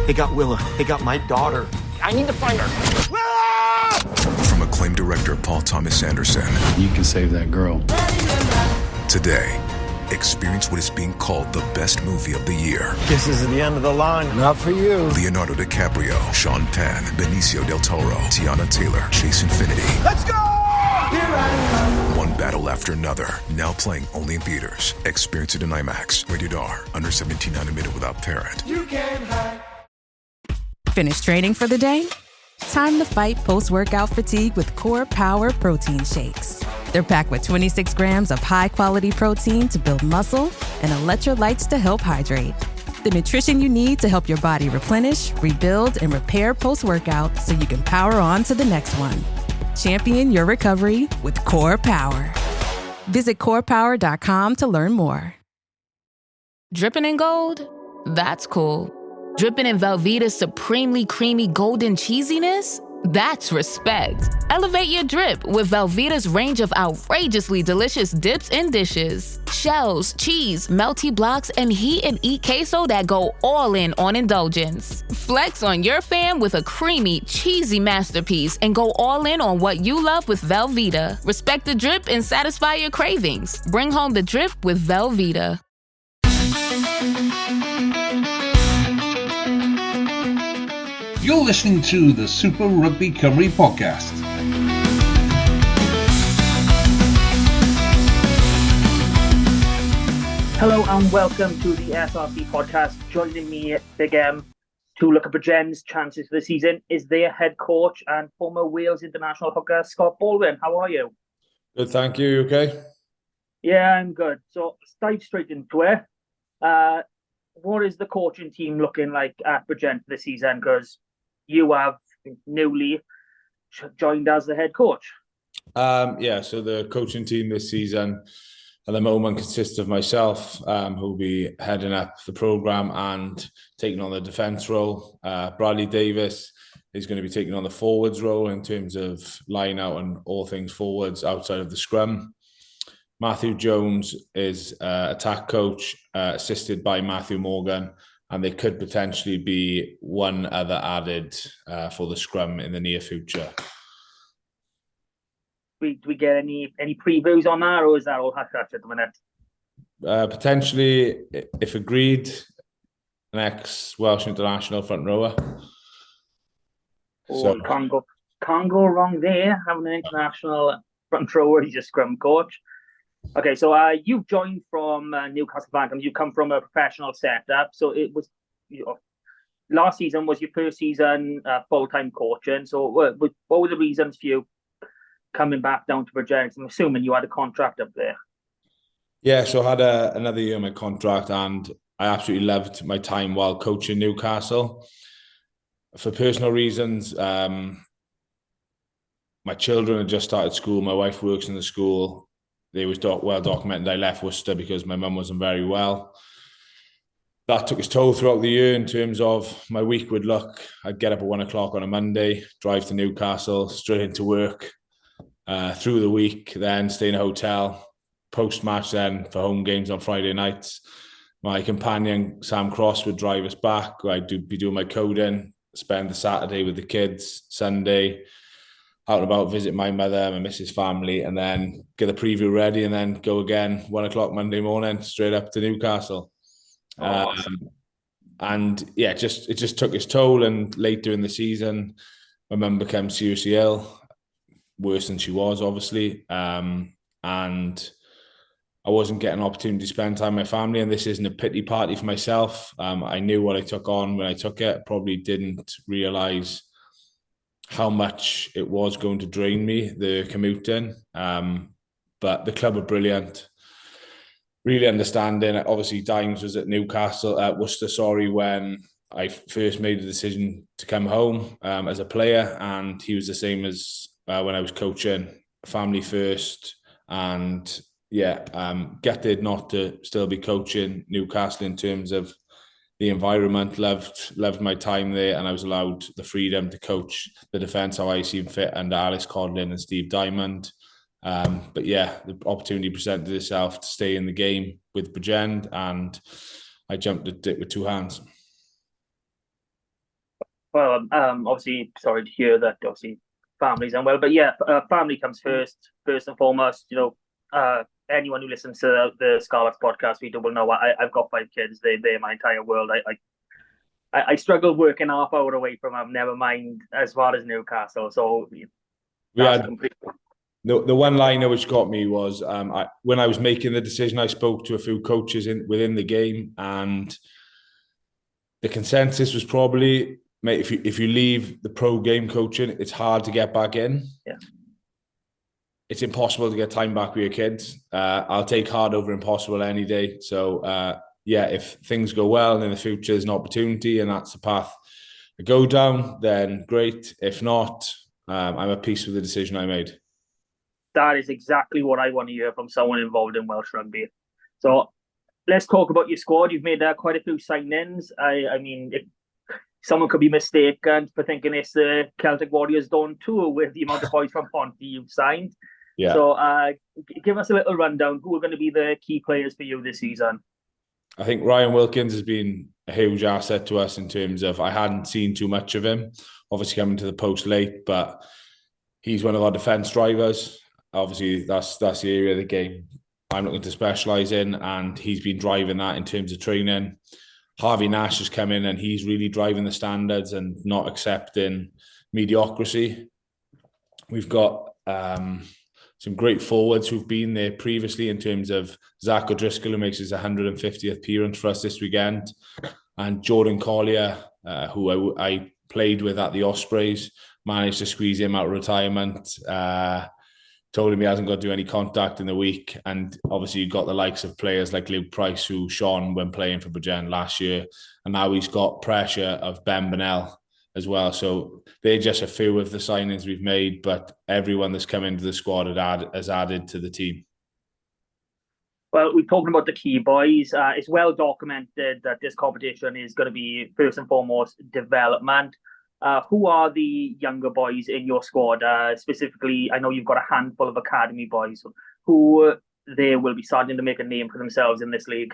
They got Willa. They got my daughter. I need to find her. Ah! From acclaimed director Paul Thomas Anderson. You can save that girl. Today, experience what is being called the best movie of the year. This is the end of the line. Not for you. Leonardo DiCaprio, Sean Penn, Benicio del Toro, Tiana Taylor, Chase Infinity. Let's go! Here I am. One battle after another. Now playing only in theaters. Experience it in IMAX. Rated R. Under 17 animated without parent. You can't hide. Finish training for the day? Time to fight post-workout fatigue with Core Power Protein Shakes. They're packed with 26 grams of high-quality protein to build muscle and electrolytes to help hydrate. The nutrition you need to help your body replenish, rebuild, and repair post-workout so you can power on to the next one. Champion your recovery with Core Power. Visit corepower.com to learn more. Dripping in gold? That's cool. Dripping in Velveeta's supremely creamy golden cheesiness? That's respect. Elevate your drip with Velveeta's range of outrageously delicious dips and dishes. Shells, cheese, melty blocks, and heat and eat queso that go all in on indulgence. Flex on your fam with a creamy, cheesy masterpiece and go all in on what you love with Velveeta. Respect the drip and satisfy your cravings. Bring home the drip with Velveeta. You're listening to the Super Rugby Cymru podcast. Hello and welcome to the SRC podcast. Joining me, Big M, to look at Bridgends' chances for the season is their head coach and former Wales international hooker, Scott Baldwin. How are you? Good, thank you. You okay? Yeah, I'm good. So, let's dive straight into it. What is the coaching team looking like at Bridgend this season? Because you have newly joined as the head coach. So the coaching team this season at the moment consists of myself, who'll be heading up the programme and taking on the defence role. Bradley Davis is going to be taking on the forwards role in terms of line out and all things forwards outside of the scrum. Matthew Jones is attack coach, assisted by Matthew Morgan, and there could potentially be one other added for the scrum in the near future. Do we get any previews on that, or is that all hush-hush at the minute? Potentially, if agreed, an ex-Welsh international front rower. So can't go wrong there, having an international front rower. He's a scrum coach. Okay, so you've joined from Newcastle Bantam. You come from a professional setup. So it was, last season was your first season full-time coaching. So what were the reasons for you coming back down to Bridgend? I'm assuming you had a contract up there. Yeah, so I had another year on my contract, and I absolutely loved my time while coaching Newcastle. For personal reasons, my children had just started school. My wife works in the school. It was well documented I left Worcester because my mum wasn't very well. That took its toll throughout the year in terms of my week would look. I'd get up at 1 o'clock on a Monday, drive to Newcastle, straight into work, through the week, then stay in a hotel, post-match then for home games on Friday nights. My companion, Sam Cross, would drive us back. I'd be doing my coding, spend the Saturday with the kids, Sunday out and about, visit my mother, my missus' family, and then get the preview ready and then go again 1 o'clock Monday morning, straight up to Newcastle. Awesome. And yeah, it just took its toll. And later in the season, my mum became seriously ill, worse than she was, obviously. And I wasn't getting an opportunity to spend time with my family. And this isn't a pity party for myself. I knew what I took on when I took it. Probably didn't realise how much it was going to drain me, the commuting. But the club are brilliant, really understanding. Obviously, Dimes was at Worcester, when I first made the decision to come home as a player, and he was the same as when I was coaching, family first. And gutted not to still be coaching Newcastle in terms of the environment. Loved my time there, and I was allowed the freedom to coach the defence how I seem fit under Alex Codlin and Steve Diamond. But yeah, the opportunity presented itself to stay in the game with Bridgend, and I jumped at it with two hands. Well, obviously, sorry to hear that. Obviously, family's unwell, but yeah, family comes first and foremost. Anyone who listens to the Scarlets podcast, we will know I've got 5 kids. They're my entire world. I struggle working half hour away from them. Never mind as far as Newcastle. So we had the one liner which got me was when I was making the decision, I spoke to a few coaches within the game, and the consensus was probably, mate, if you leave the pro game coaching, it's hard to get back in. Yeah. It's impossible to get time back with your kids. I'll take hard over impossible any day. So, if things go well and in the future there's an opportunity and that's the path to go down, then great. If not, I'm at peace with the decision I made. That is exactly what I want to hear from someone involved in Welsh rugby. So let's talk about your squad. You've made quite a few signings. I mean, someone could be mistaken for thinking it's the Celtic Warriors Dawn tour with the amount of boys from Ponty you've signed. Yeah. So give us a little rundown. Who are going to be the key players for you this season? I think Ryan Wilkins has been a huge asset to us in terms of, I hadn't seen too much of him, obviously coming to the post late, but he's one of our defence drivers. Obviously, that's the area of the game I'm looking to specialise in, and he's been driving that in terms of training. Harvey Nash has come in and he's really driving the standards and not accepting mediocrity. We've got some great forwards who've been there previously in terms of Zach O'Driscoll, who makes his 150th appearance for us this weekend, and Jordan Collier, who I played with at the Ospreys, managed to squeeze him out of retirement. Told him he hasn't got to do any contact in the week. And obviously you've got the likes of players like Luke Price, who shone when playing for Bridgend last year. And now he's got pressure of Ben Bonnell as well. So they're just a few of the signings we've made, but everyone that's come into the squad has added to the team. Well, we're talking about the key boys. It's well documented that this competition is going to be first and foremost development. Who are the younger boys in your squad? Specifically, I know you've got a handful of academy boys who they will be starting to make a name for themselves in this league.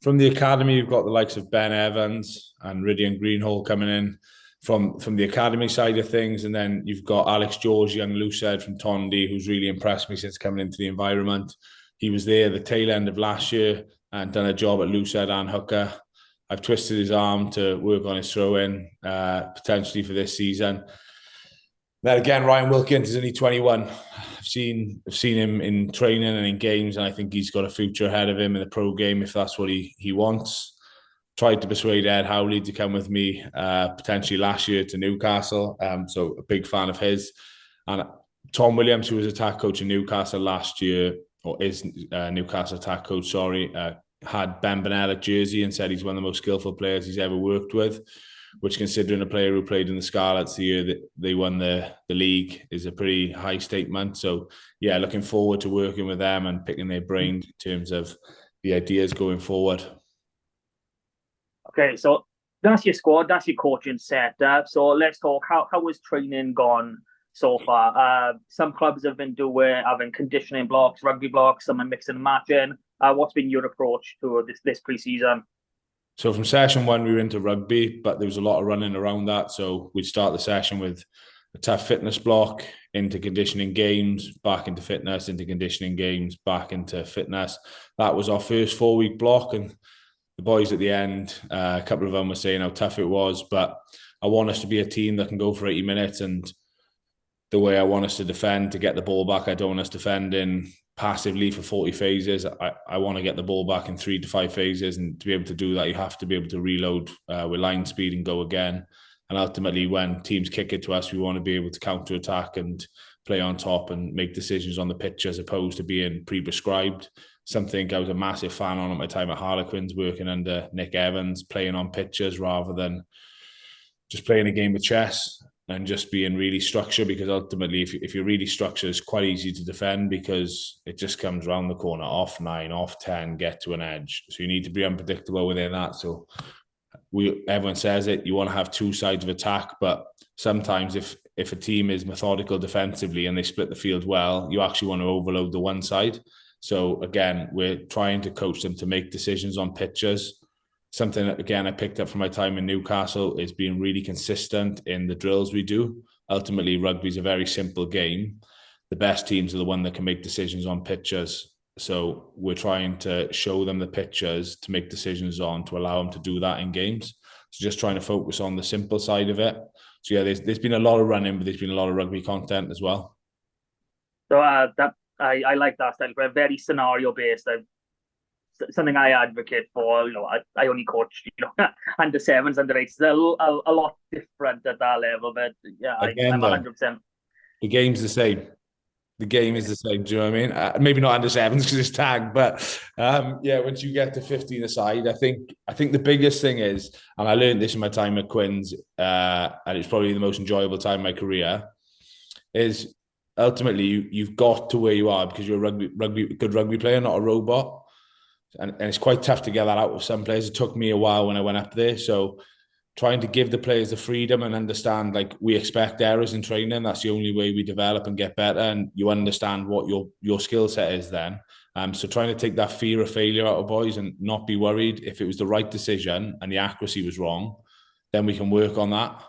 From the academy, you've got the likes of Ben Evans and Rydian Greenhall coming in from the academy side of things. And then you've got Alex George, young loosehead from Tondy, who's really impressed me since coming into the environment. He was there the tail end of last year and done a job at loosehead and hooker. I've twisted his arm to work on his throw-in, potentially for this season. Then again, Ryan Wilkins is only 21. I've seen him in training and in games, and I think he's got a future ahead of him in the pro game if that's what he wants. Tried to persuade Ed Howley to come with me potentially last year to Newcastle, so a big fan of his. And Tom Williams, who was attack coach in Newcastle last year, or is Newcastle attack coach, had Ben Bonnell at Jersey and said he's one of the most skillful players he's ever worked with, which, considering a player who played in the Scarlets the year that they won the league, is a pretty high statement. So, yeah, looking forward to working with them and picking their brains in terms of the ideas going forward. Okay, so that's your squad, that's your coaching setup. So let's talk, how has training gone so far? Some clubs have been having conditioning blocks, rugby blocks, some are mixing and matching. What's been your approach to this pre-season? So from session 1, we were into rugby, but there was a lot of running around that. So we'd start the session with a tough fitness block, into conditioning games, back into fitness, into conditioning games, back into fitness. That was our first 4-week block. And the boys at the end, a couple of them were saying how tough it was, but I want us to be a team that can go for 80 minutes. And the way I want us to defend, to get the ball back, I don't want us defending passively for 40 phases. I want to get the ball back in 3 to 5 phases, and to be able to do that, you have to be able to reload with line speed and go again. And ultimately, when teams kick it to us, we want to be able to counter attack and play on top and make decisions on the pitch as opposed to being pre-prescribed. Something I was a massive fan on at my time at Harlequins, working under Nick Evans, playing on pitches rather than just playing a game of chess and just being really structured, because ultimately if you're really structured, it's quite easy to defend because it just comes around the corner, off 9, off 10, get to an edge. So you need to be unpredictable within that. So everyone says it, you want to have 2 sides of attack, but sometimes if a team is methodical defensively and they split the field well, you actually want to overload the one side. So again, we're trying to coach them to make decisions on pitches something that, again, I picked up from my time in Newcastle is being really consistent in the drills we do. Ultimately, rugby is a very simple game. The best teams are the one that can make decisions on pitches. So we're trying to show them the pictures to make decisions on, to allow them to do that in games. So just trying to focus on the simple side of it. So yeah, there's been a lot of running, but there's been a lot of rugby content as well. So I like that style. We're very scenario based. Something I advocate for. I only coach under sevens, under eights. They're a lot different at that level. But yeah, Again, I'm 100%. The game's the same. The game is the same. Do you know what I mean? Maybe not under sevens because it's tagged, but once you get to 15 aside, I think the biggest thing is, and I learned this in my time at Quins, and it's probably the most enjoyable time of my career, is ultimately you've got to where you are because you're a good rugby player, not a robot, and it's quite tough to get that out of some players. It took me a while when I went up there, so trying to give the players the freedom and understand, like, we expect errors in training. That's the only way we develop and get better. And you understand what your skill set is then. So trying to take that fear of failure out of boys and not be worried. If it was the right decision and the accuracy was wrong, then we can work on that.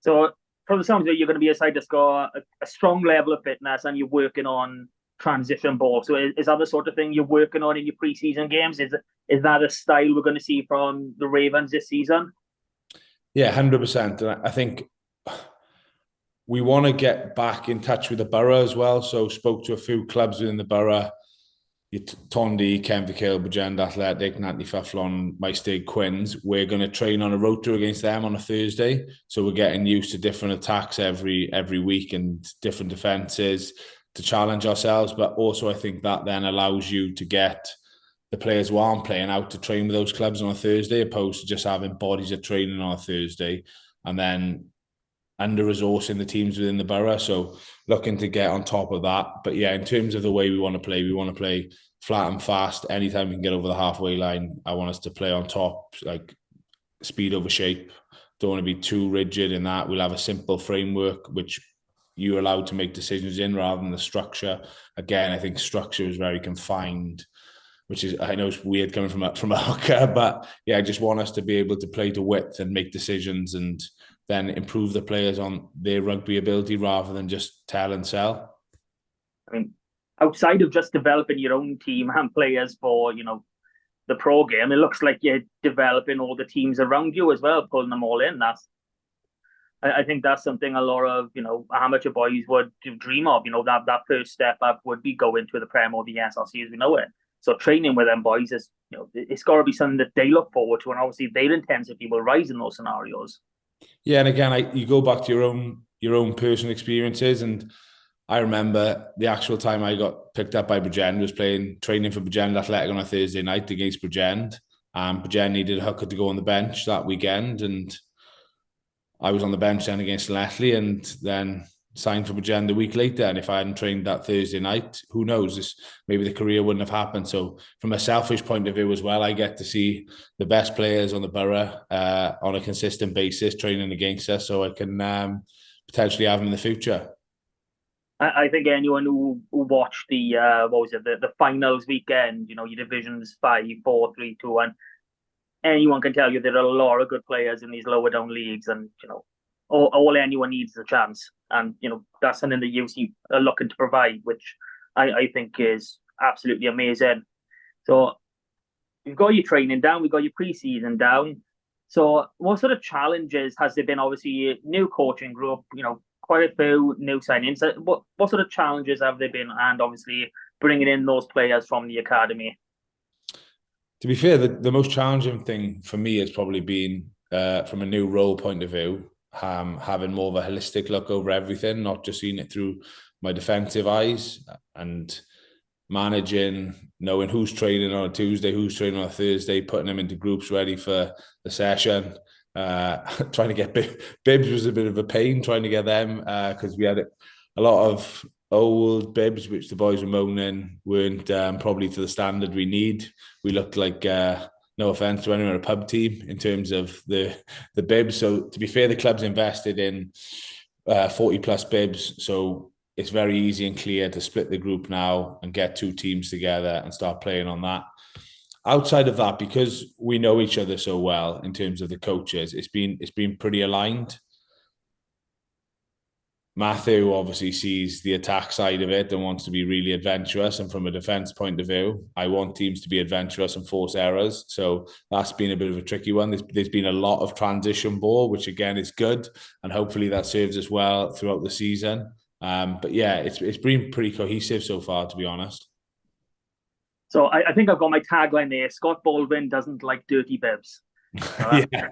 So from the sounds of it, you're going to be a side that's got a strong level of fitness and you're working on transition ball. So is that the sort of thing you're working on in your preseason games? Is that a style we're going to see from the Ravens this season? Yeah, 100%. And I think we want to get back in touch with the borough as well. So spoke to a few clubs within the borough. Tondi, Kenville, Bridgend Athletic, Nantley Ffyfflon, Maesteg, Quins. We're going to train on a rotor against them on a Thursday. So we're getting used to different attacks every week and different defences to challenge ourselves. But also I think that then allows you to get the players who aren't playing out to train with those clubs on a Thursday, opposed to just having bodies of training on a Thursday and then under-resourcing the teams within the borough. So looking to get on top of that. But yeah, in terms of the way we want to play flat and fast. Anytime we can get over the halfway line, I want us to play on top, like speed over shape. Don't want to be too rigid in that. We'll have a simple framework, which you're allowed to make decisions in rather than the structure. Again, I think structure is very confined, which is, I know it's weird coming from a hooker, but yeah, I just want us to be able to play to width and make decisions and then improve the players on their rugby ability rather than just tell and sell. I mean, outside of just developing your own team and players for, the pro game, it looks like you're developing all the teams around you as well, pulling them all in. I think that's something a lot of, amateur boys would dream of. That first step up would be going to the Prem or the SRC as we know it. So training with them boys is, it's got to be something that they look forward to, and obviously their intensity will rise in those scenarios. Yeah, and again, you go back to your own personal experiences, and I remember the actual time I got picked up by Bridgend was training for Bridgend Athletic on a Thursday night against Bridgend. Bridgend needed a hooker to go on the bench that weekend, and I was on the bench then against Letley, and then signed for Bridgend a week later. And if I hadn't trained that Thursday night, who knows? Maybe the career wouldn't have happened. So from a selfish point of view as well, I get to see the best players on the borough on a consistent basis training against us, so I can potentially have them in the future. I think anyone who watched the finals weekend, your divisions 5, 4, 3, 2, 1, anyone can tell you there are a lot of good players in these lower down leagues, and all anyone needs is a chance, and that's something that UC are looking to provide, which I think is absolutely amazing. So we've got your training down, we've got your pre-season down. So what sort of challenges has there been? Obviously, new coaching group, quite a few new signings. What sort of challenges have there been? And obviously bringing in those players from the academy. To be fair, the most challenging thing for me has probably been, from a new role point of view, having more of a holistic look over everything, not just seeing it through my defensive eyes, and managing, knowing who's training on a Tuesday, who's training on a Thursday, putting them into groups ready for the session. Trying to get bibs was a bit of a pain, trying to get them, because we had a lot of old bibs which the boys were moaning weren't probably to the standard we need. We looked like, no offense to anyone, a pub team in terms of the bibs. So to be fair, the club's invested in 40 plus bibs, so it's very easy and clear to split the group now and get 2 teams together and start playing on that. outside of that, because we know each other so well in terms of the coaches, it's been pretty aligned. Matthew obviously sees the attack side of it and wants to be really adventurous. And from a defence point of view, I want teams to be adventurous and force errors. So that's been a bit of a tricky one. There's been a lot of transition ball, which again is good. And hopefully that serves us well throughout the season. But yeah, it's been pretty cohesive so far, to be honest. So I think I've got my tagline there. Scott Baldwin doesn't like dirty bibs. Yeah.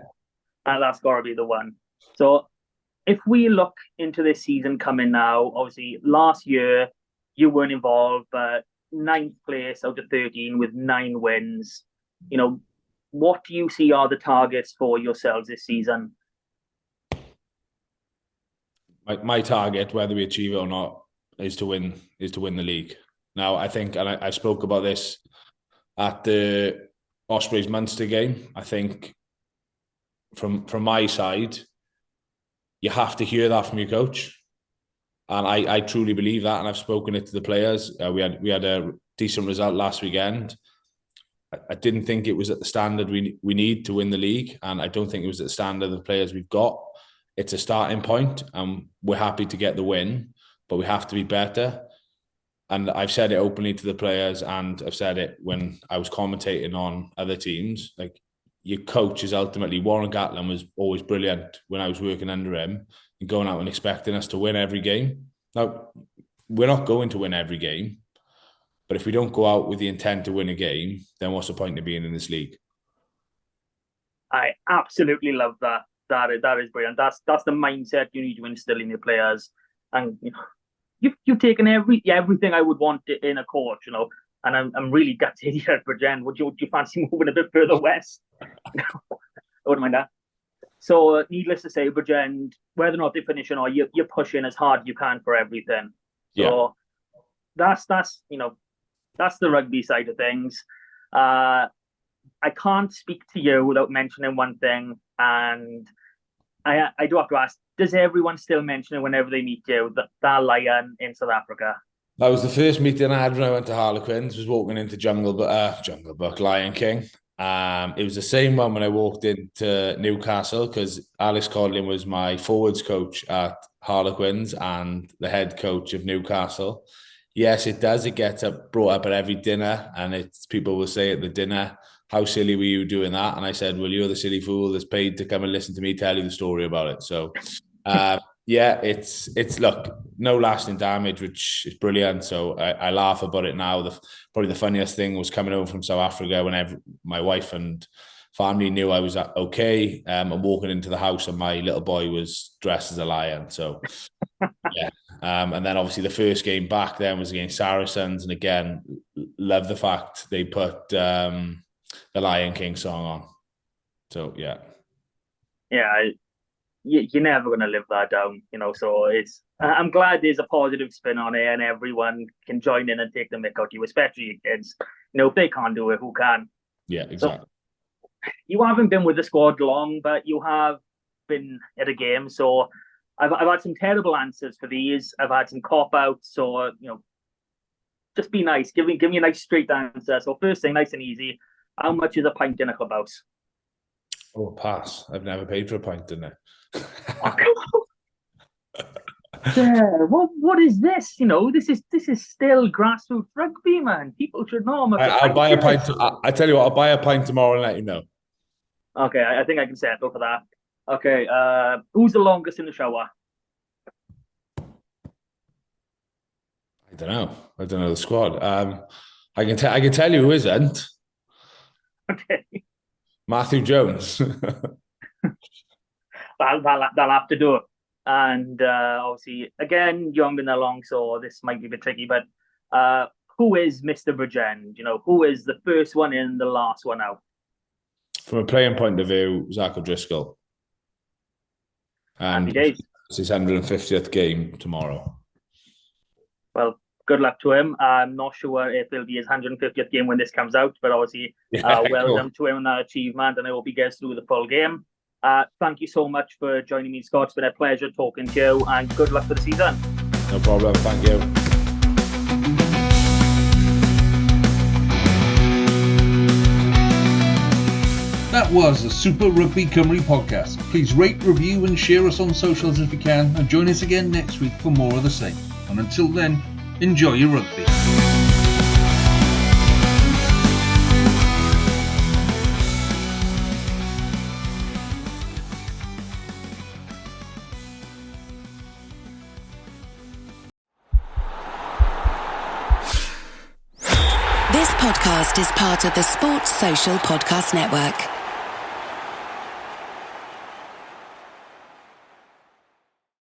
And that's got to be the one. So if we look into this season coming now, obviously last year you weren't involved, but 9th place out of 13 with 9 wins. You know, what do you see are the targets for yourselves this season? My target, whether we achieve it or not, is to win the league. Now, I think, and I spoke about this at the Ospreys Munster game, I think from my side, you have to hear that from your coach. And I truly believe that, and I've spoken it to the players. We had a decent result last weekend. I didn't think it was at the standard we need to win the league, and I don't think it was at the standard of the players we've got. It's a starting point, and we're happy to get the win, but we have to be better. And I've said it openly to the players, and I've said it when I was commentating on other teams. Like, your coach is ultimately, Warren Gatland was always brilliant when I was working under him, and going out and expecting us to win every game. Now, we're not going to win every game, but if we don't go out with the intent to win a game, then what's the point of being in this league? I absolutely love that. That is brilliant. That's the mindset you need to instill in your players. And you know, you've taken everything I would want in a coach, you know. And I'm really gutted here at Bridgend. Would you fancy moving a bit further west? I wouldn't mind that. So, needless to say, Bridgend, whether or not they finish or not, you're pushing as hard as you can for everything. So that's the rugby side of things. I can't speak to you without mentioning one thing, and I do have to ask: does everyone still mention it whenever they meet you? That lion in South Africa. That was the first meeting I had when I went to Harlequins. Was walking into Jungle Book, Lion King. It was the same one when I walked into Newcastle, because Alex Codlin was my forwards coach at Harlequins and the head coach of Newcastle. Yes, it does. It gets brought up at every dinner, and people will say at the dinner, "How silly were you doing that?" And I said, "Well, you're the silly fool that's paid to come and listen to me tell you the story about it." So, yeah, it's look, no lasting damage, which is brilliant. So I laugh about it now. Probably the funniest thing was coming home from South Africa when my wife and family knew I was okay, and walking into the house and my little boy was dressed as a lion. So yeah. And then obviously the first game back then was against Saracens, and again, love the fact they put the Lion King song on. So yeah. You're never going to live that down, you know. So I'm glad there's a positive spin on it, and everyone can join in and take the mick out of you, especially your kids. You know, if they can't do it, who can? Yeah, exactly. So, you haven't been with the squad long, but you have been at a game. So I've had some terrible answers for these. I've had some cop outs. So you know, just be nice. Give me a nice straight answer. So first thing, nice and easy. How much is a pint in a clubhouse? Oh, pass. I've never paid for a pint in it. What is this? You know, this is still grassroots rugby, man. People should know. I'll buy a pint. I tell you what, I'll buy a pint tomorrow and let you know. Okay, I think I can settle for that. Okay, who's the longest in the shower? I don't know the squad. I can tell you who isn't. Okay. Matthew Jones. That'll have to do it. And obviously, again, young and along, so this might be a bit tricky, but who is Mr. Bridgend? You know, who is the first one in, the last one out? From a playing point of view, Zach O'Driscoll. And it's his 150th game tomorrow. Well, good luck to him. I'm not sure if it'll be his 150th game when this comes out, but obviously, well done to him on that achievement, and I hope he gets through the full game. Thank you so much for joining me, Scott. It's been a pleasure talking to you, and good luck for the season. No problem. Thank you. That was the Super Rugby Cymru podcast. Please rate, review and share us on socials if you can, and join us again next week for more of the same. And until then, enjoy your rugby. This podcast is part of the Sports Social Podcast Network.